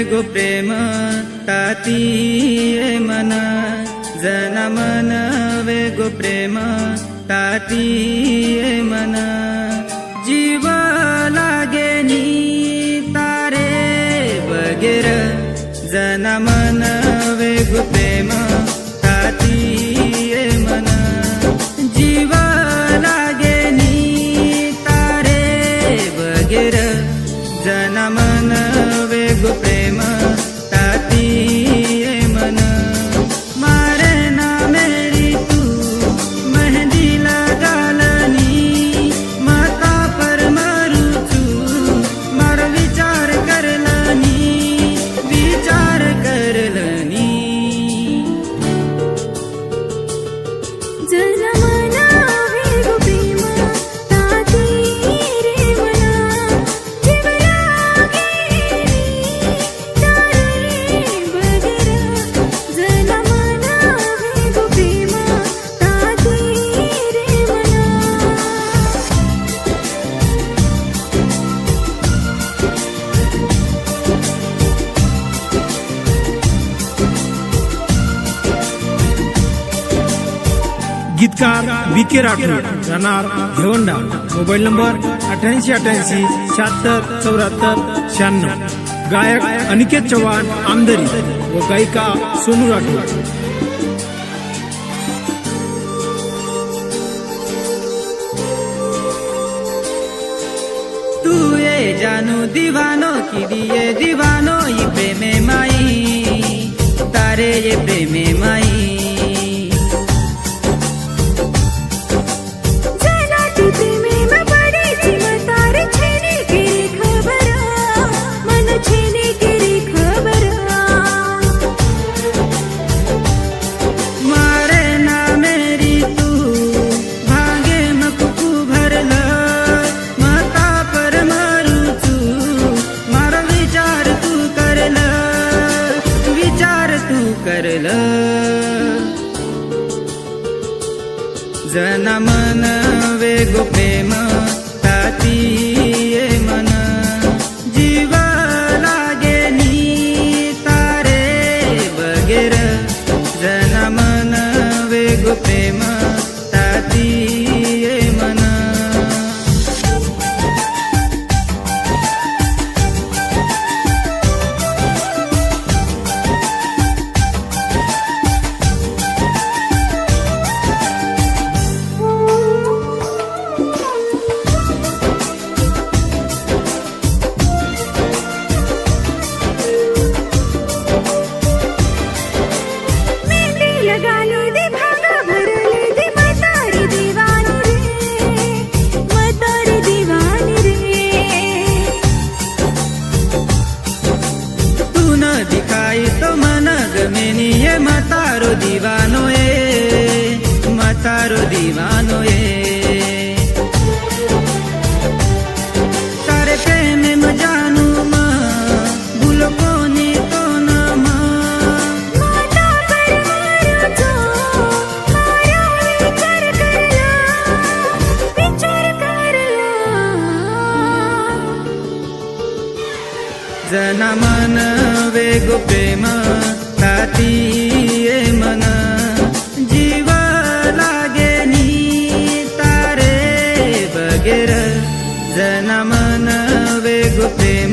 वेगो प्रेम ताती मन जना मन वेगो प्रेम ताती मन जीव लागे नी तारे बगैर जना मन वेगो प्रेम ताती मन जीव लागे नी तारे बगैर जना मन वेगो प्रेम ताती मन मारे ना मेरी तू मेहंदी लगालनी माता पर मारू तू मार विचार करलनी जना मना वेगो प्रेम ताती रे मना जीव लागे तारे बगैर जना मना वेगो प्रेम ताती रे मना गीतकार विके राठोड राहणार घेवंडा मोबाईल नंबर 8888767496 गायक अनिकेत चव्हाण आमदरी व गायिका सोनू राठोड। तू ये जानू दीवानो की दिए दीवानो ये प्रेमे माई तारे ये प्रेमे माई जना ती प्रेमे में पड़ी थी मतार छेने की खबरा मन छेने की खबरा मारे ना मेरी तू भागे मकू भरल माता पर मारू तू मार विचार तू करल जना मन वेगो प्रेम ताती मन जीव लागे नी तारे बगैर जना मन वेगो प्रेम ताती मन लगा लो दे भागा भर ले दे मतारी दीवानी रे तू न दिखाई तो मन गमेनी ये मतारो दीवानो ए तारे प्रेम में जानू मां भूलो कोनी तो न माता पर मारो तो मारा विचार करला जना मन वेगो प्रेम ताती मन जीव लागे नी तारे बगैर जना मन वेगो प्रेम